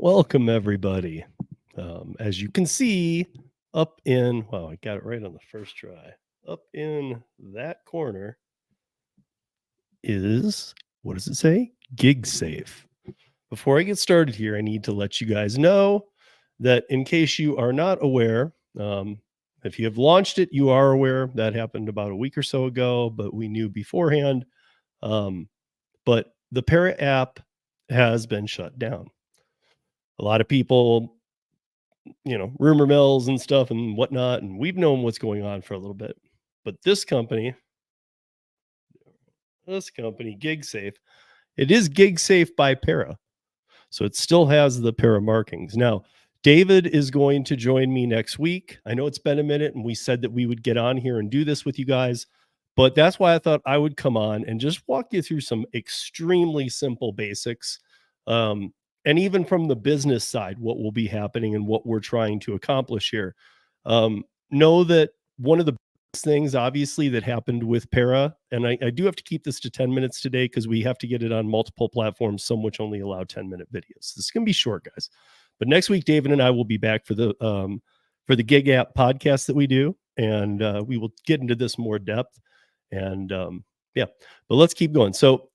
Welcome, everybody. As you can see, I got it right on the first try. Up in that corner is, what does it say? Gig Safe. Before I get started here, I need to let you guys know that in case you are not aware, if you have launched it, you are aware that happened about a week or so ago, but we knew beforehand. Um, but the Pera app has been shut down. A lot of people rumor mills and stuff and whatnot, and we've known what's going on for a little bit. But this company, GigSafe, it is GigSafe by Pera, so it still has the Pera markings. Now, David is going to join me next week. I know it's been a minute, and we said that we would get on here and do this with you guys, but that's why I thought I would come on and just walk you through some extremely simple basics. And even from the business side, what will be happening and what we're trying to accomplish here. Know that one of the things, obviously, that happened with Pera, and I do have to keep this to 10 minutes today because we have to get it on multiple platforms, some which only allow 10-minute videos. This is going to be short, guys. But next week, David and I will be back for the Gig App podcast that we do, and we will get into this more depth. And yeah, but let's keep going. So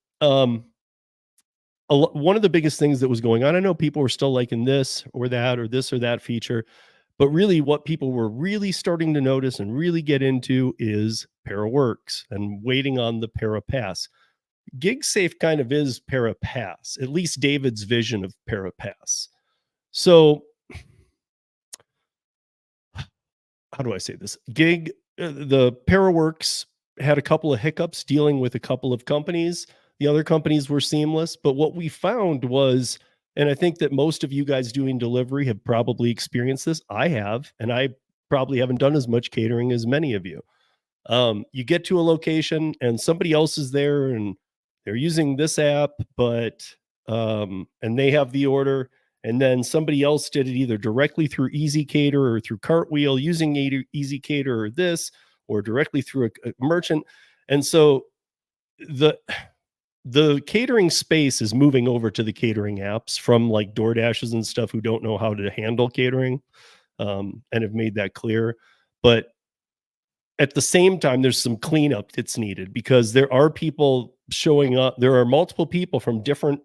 one of the biggest things that was going on, I know people were still liking this or that feature, but really what people were really starting to notice and really get into is Pera Works and waiting on the Pera Pass. GigSafe kind of is Pera Pass, at least David's vision of Pera Pass. So how do I say this? The Pera Works had a couple of hiccups dealing with a couple of companies. The other companies were seamless, but what we found was, and I think that most of you guys doing delivery have probably experienced this. I have, and I probably haven't done as much catering as many of you. You get to a location and somebody else is there and they're using this app, but and they have the order, and then somebody else did it either directly through Easy Cater or through Cartwheel using Easy Cater or this, or directly through a merchant. And so the catering space is moving over to the catering apps from like DoorDashes and stuff who don't know how to handle catering, and have made that clear. But at the same time, there's some cleanup that's needed because there are people showing up. There are multiple people from different,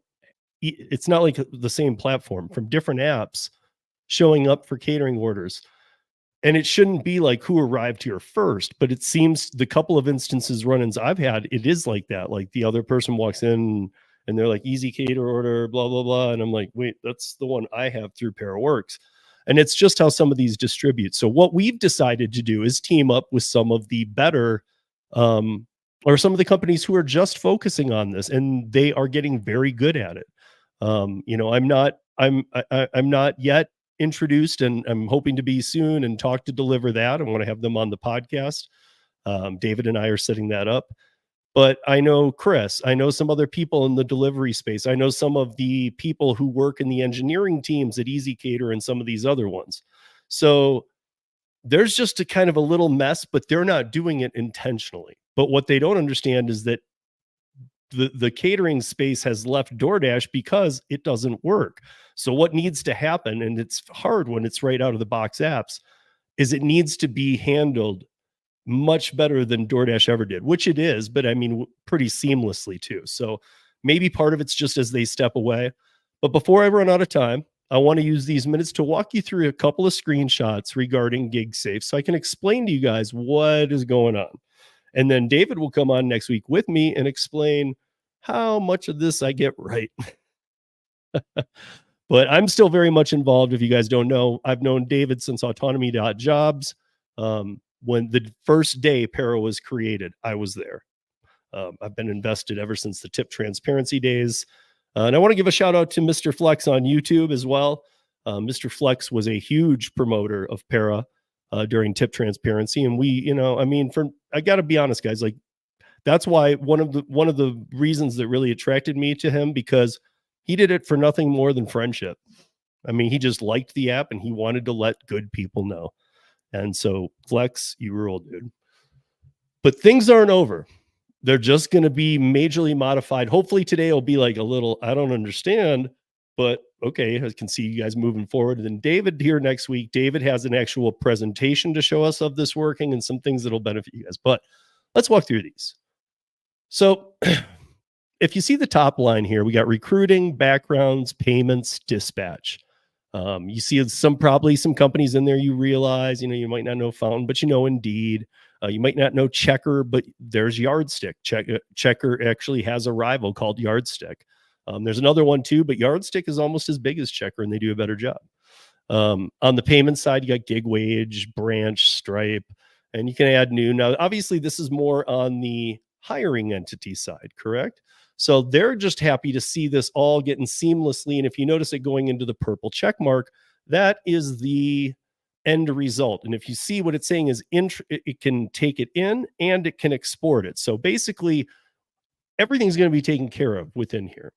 it's not like the same platform, from different apps showing up for catering orders. And it shouldn't be like who arrived here first, but it seems the couple of instances run-ins I've had, it is like that. Like the other person walks in and they're like, Easy Cater order, blah, blah, blah. And I'm like, wait, that's the one I have through Pera Works. And it's just how some of these distribute. So what we've decided to do is team up with some of the better, or some of the companies who are just focusing on this, and they are getting very good at it. I'm not yet introduced, and I'm hoping to be soon and talk to deliver that. I want to have them on the podcast. David and I are setting that up. But I know Chris, I know some other people in the delivery space. I know some of the people who work in the engineering teams at Easy Cater and some of these other ones. So there's just a kind of a little mess, but they're not doing it intentionally. But what they don't understand is that the catering space has left DoorDash because it doesn't work. So what needs to happen, and it's hard when it's right out of the box apps, is it needs to be handled much better than DoorDash ever did, which it is, but I mean, pretty seamlessly too. So maybe part of it's just as they step away. But before I run out of time, I want to use these minutes to walk you through a couple of screenshots regarding GigSafe so I can explain to you guys what is going on. And then David will come on next week with me and explain how much of this I get right. But I'm still very much involved. If you guys don't know, I've known David since autonomy.jobs. When the first day Pera was created, I was there. I've been invested ever since the tip transparency days. And I want to give a shout out to Mr. Flex on YouTube as well. Mr. Flex was a huge promoter of Pera during tip transparency. And I got to be honest, guys, like that's why one of the reasons that really attracted me to him, because he did it for nothing more than friendship. I mean, he just liked the app and he wanted to let good people know. And so, Flex, you rule, dude. But things aren't over. They're just going to be majorly modified. Hopefully today will be like a little, I don't understand, but okay, I can see you guys moving forward. And then David here next week, David has an actual presentation to show us of this working and some things that'll benefit you guys. But let's walk through these. So if you see the top line here, we got recruiting, backgrounds, payments, dispatch. You see probably some companies in there you realize, you might not know Fountain, but you know Indeed. You might not know Checker, but there's Yardstick. Checker actually has a rival called Yardstick. There's another one too, but Yardstick is almost as big as Checker, and they do a better job. On the payment side, you got GigWage, Branch, Stripe, and you can add new. Now, obviously, this is more on the hiring entity side, correct? So they're just happy to see this all getting seamlessly. And if you notice it going into the purple check mark, that is the end result. And if you see what it's saying is it can take it in and it can export it. So basically, everything's going to be taken care of within here.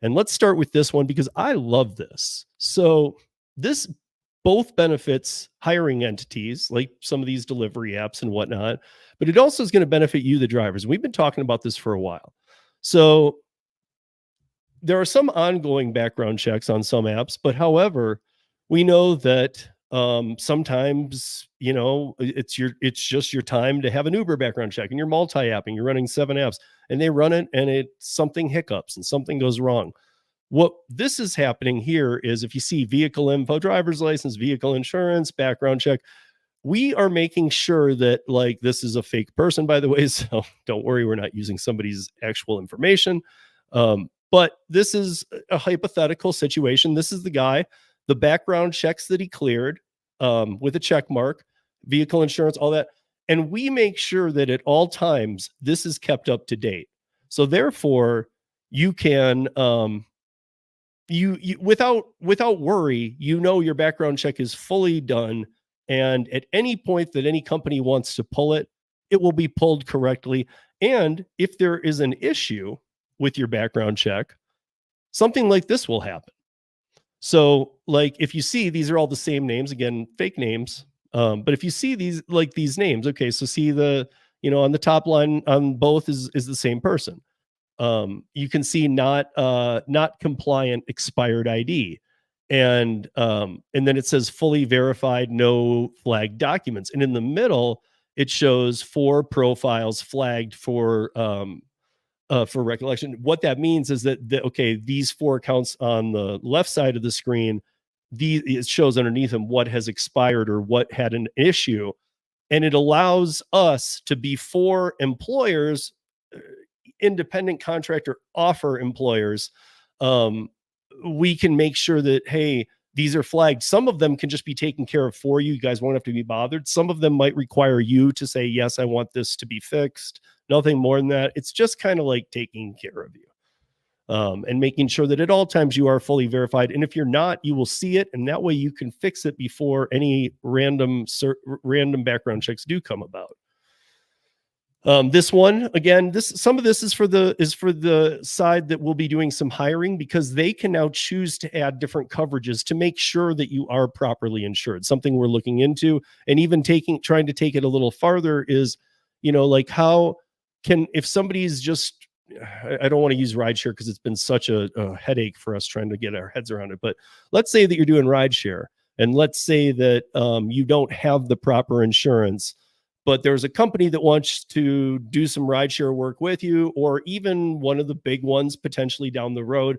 And let's start with this one because I love this. So this both benefits hiring entities like some of these delivery apps and whatnot, but it also is going to benefit you, the drivers. We've been talking about this for a while. So there are some ongoing background checks on some apps, but however, we know that sometimes, it's just your time to have an Uber background check and you're multi-apping, you're running 7 apps and they run it and something hiccups and something goes wrong. What this is happening here is if you see vehicle info, driver's license, vehicle insurance, background check, we are making sure that this is a fake person, by the way, so don't worry, we're not using somebody's actual information. But this is a hypothetical situation. This is the guy, the background checks that he cleared with a check mark, vehicle insurance, all that. And we make sure that at all times, this is kept up to date. So therefore, you can, without worry, your background check is fully done. And at any point that any company wants to pull it, it will be pulled correctly. And if there is an issue with your background check, something like this will happen. So if you see, these are all the same names, again, fake names. But if you see these names, okay, so see on the top line on both is the same person. You can see not compliant expired ID. And then it says fully verified, no flagged documents. And in the middle, it shows 4 profiles flagged for recollection. What that means is that these 4 accounts on the left side of the screen, it shows underneath them what has expired or what had an issue. And it allows us to, before employers, independent contractor offer employers, we can make sure that, hey, these are flagged. Some of them can just be taken care of for you. You guys won't have to be bothered. Some of them might require you to say, yes, I want this to be fixed. Nothing more than that. It's just kind of like taking care of you and making sure that at all times you are fully verified. And if you're not, you will see it. And that way you can fix it before any random background checks do come about. This one, again, some of this is for the side that will be doing some hiring, because they can now choose to add different coverages to make sure that you are properly insured. Something we're looking into, and even trying to take it a little farther is, how can, if somebody's just, I don't want to use rideshare because it's been such a headache for us trying to get our heads around it. But let's say that you're doing rideshare, and let's say that you don't have the proper insurance, but there's a company that wants to do some rideshare work with you, or even one of the big ones potentially down the road.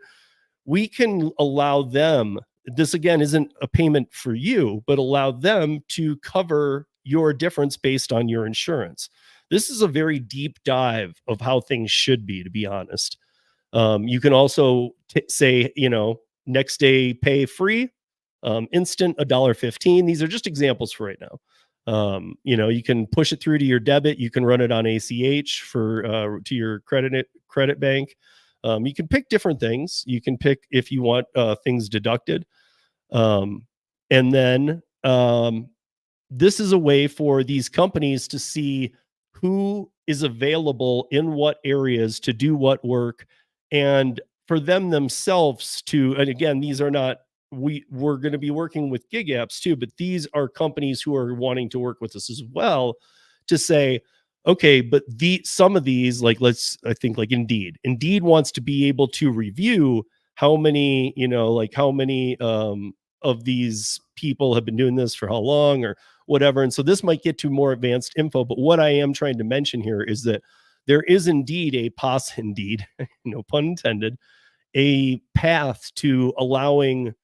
We can allow them, this again isn't a payment for you, but allow them to cover your difference based on your insurance. This is a very deep dive of how things should be, to be honest. You can also say, next day pay free, instant $1.15. These are just examples for right now. You can push it through to your debit. You can run it on ACH to your credit bank. You can pick different things. You can pick if you want things deducted. And then this is a way for these companies to see who is available in what areas to do what work, and for them themselves to, and again, these are not, we're going to be working with gig apps too, but these are companies who are wanting to work with us as well to say, okay, but some of these, I think Indeed wants to be able to review how many, like how many of these people have been doing this for how long or whatever. And so this might get to more advanced info, but what I am trying to mention here is that there is indeed indeed, no pun intended, a path to allowing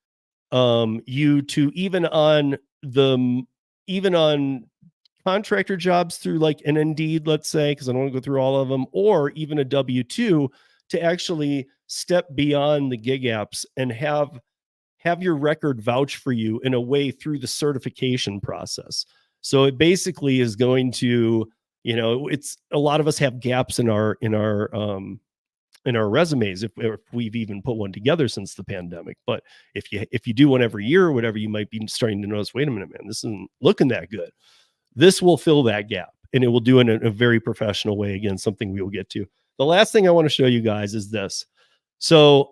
you to even on contractor jobs through like an Indeed, let's say, because I don't want to go through all of them, or even a W-2, to actually step beyond the gig apps and have your record vouch for you in a way through the certification process. So it basically is going to, it's a lot of us have gaps in our resumes if we've even put one together since the pandemic. But if you do one every year or whatever, you might be starting to notice, wait a minute, man, this isn't looking that good. This will fill that gap, and it will do it in a very professional way. Again, something we will get to. The last thing I want to show you guys is this. So,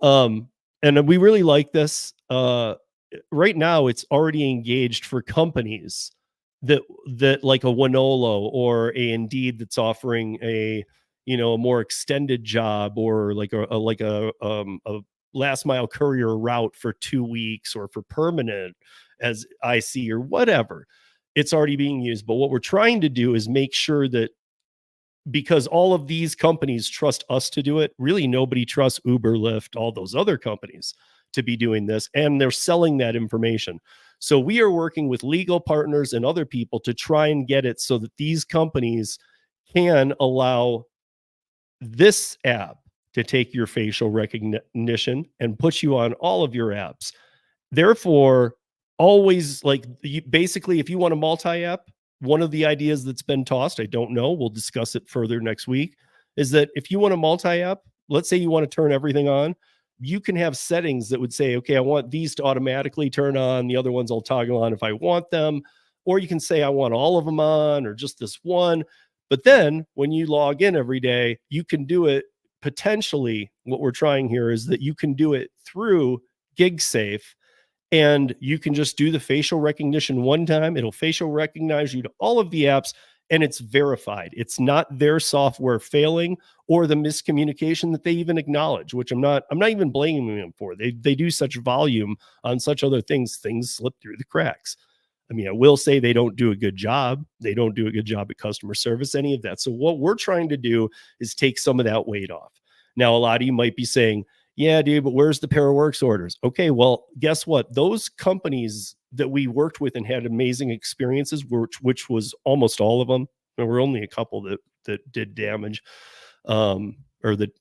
and we really like this. Right now, it's already engaged for companies that like a Winolo or a Indeed that's offering a more extended job, or like a last mile courier route for 2 weeks or for permanent as IC or whatever. It's already being used. But what we're trying to do is make sure that, because all of these companies trust us to do it, really nobody trusts Uber, Lyft, all those other companies to be doing this, and they're selling that information. So we are working with legal partners and other people to try and get it so that these companies can allow this app to take your facial recognition and put you on all of your apps. Therefore, always, like, basically, if you want a multi-app, one of the ideas that's been tossed, I don't know, we'll discuss it further next week, is that if you want a multi-app, let's say you want to turn everything on, you can have settings that would say, okay, I want these to automatically turn on, the other ones I'll toggle on if I want them. Or you can say, I want all of them on, or just this one. But then when you log in every day, you can do it potentially. What we're trying here is that you can do it through GigSafe, and you can just do the facial recognition one time. It'll facial recognize you to all of the apps, and it's verified. It's not their software failing or the miscommunication that they even acknowledge, which I'm not even blaming them for. They do such volume on such other things slip through the cracks. I mean, I will say they don't do a good job. They don't do a good job at customer service, any of that. So what we're trying to do is take some of that weight off. Now, a lot of you might be saying, yeah, dude, but where's the ParaWorks orders? Okay, well, guess what? Those companies that we worked with and had amazing experiences, which was almost all of them. There were only a couple that did damage, or that,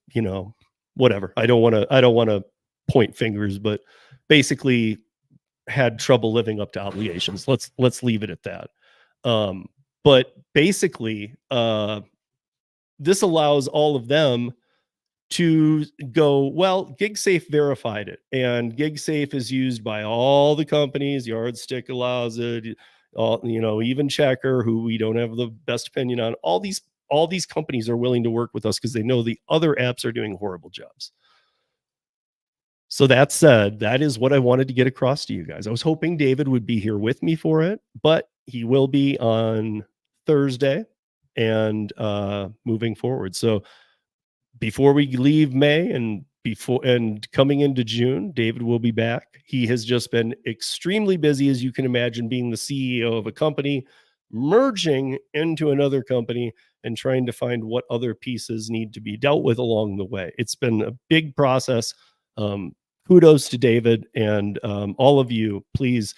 whatever. I don't want to point fingers, but basically had trouble living up to obligations. Let's leave it at that. But basically, this allows all of them to go, well, GigSafe verified it, and GigSafe is used by all the companies. Yardstick allows it, even Checker, who we don't have the best opinion on. All these companies are willing to work with us because they know the other apps are doing horrible jobs. So that said, that is what I wanted to get across to you guys. I was hoping David would be here with me for it, but he will be on Thursday and moving forward. So before we leave May and coming into June, David will be back. He has just been extremely busy, as you can imagine, being the CEO of a company, merging into another company, and trying to find what other pieces need to be dealt with along the way. It's been a big process. Kudos to David, and all of you, please,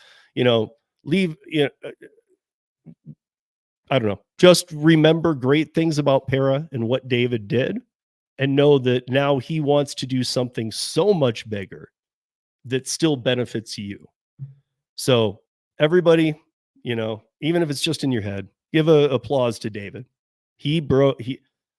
leave, I don't know, just remember great things about Pera and what David did, and know that now he wants to do something so much bigger that still benefits you. So everybody, even if it's just in your head, give a applause to David.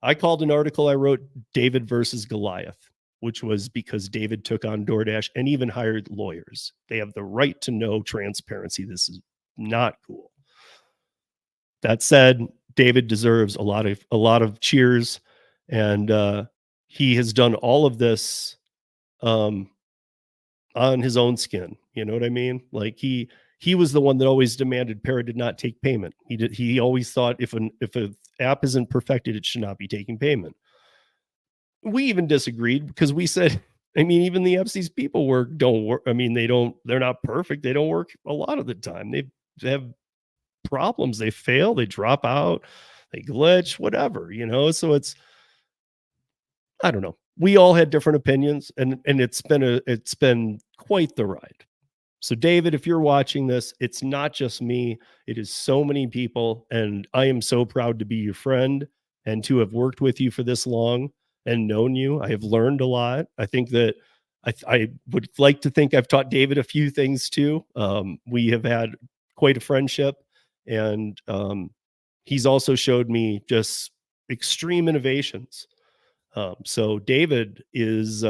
I called an article I wrote, David versus Goliath, which was because David took on DoorDash and even hired lawyers. They have the right to know transparency. This is not cool. That said, David deserves a lot of cheers, and he has done all of this on his own skin. You know what I mean? Like he was the one that always demanded Pera did not take payment. He always thought if an app isn't perfected, it should not be taking payment. We even disagreed because we said, I mean, even the FC's people don't work. I mean, they're not perfect. They don't work a lot of the time. They have problems. They fail, they drop out, they glitch, whatever, So I don't know. We all had different opinions, and it's been quite the ride. So, David, if you're watching this, it's not just me. It is so many people. And I am so proud to be your friend and to have worked with you for this long and known you. I have learned a lot. I think that I would like to think I've taught David a few things too. We have had quite a friendship. And he's also showed me just extreme innovations. So, David is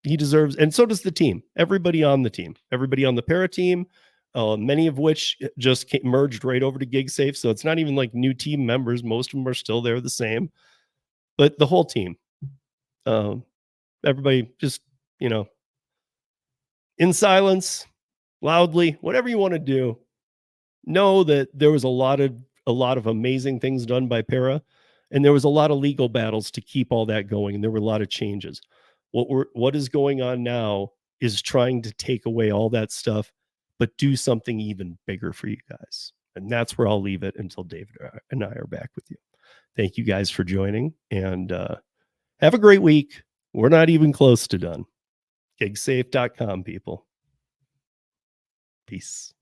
he deserves, and so does the team. Everybody on the team, everybody on the Pera team, many of which just merged right over to GigSafe. So it's not even like new team members. Most of them are still there, the same. But the whole team, um, everybody, just you know, in silence, loudly, whatever you want to do. Know that there was a lot of amazing things done by Pera, and there was a lot of legal battles to keep all that going, and there were a lot of changes. What is going on now is trying to take away all that stuff, but do something even bigger for you guys. And that's where I'll leave it until David and I are back with you. Thank you guys for joining, and have a great week. We're not even close to done. Gigsafe.com, people. Peace.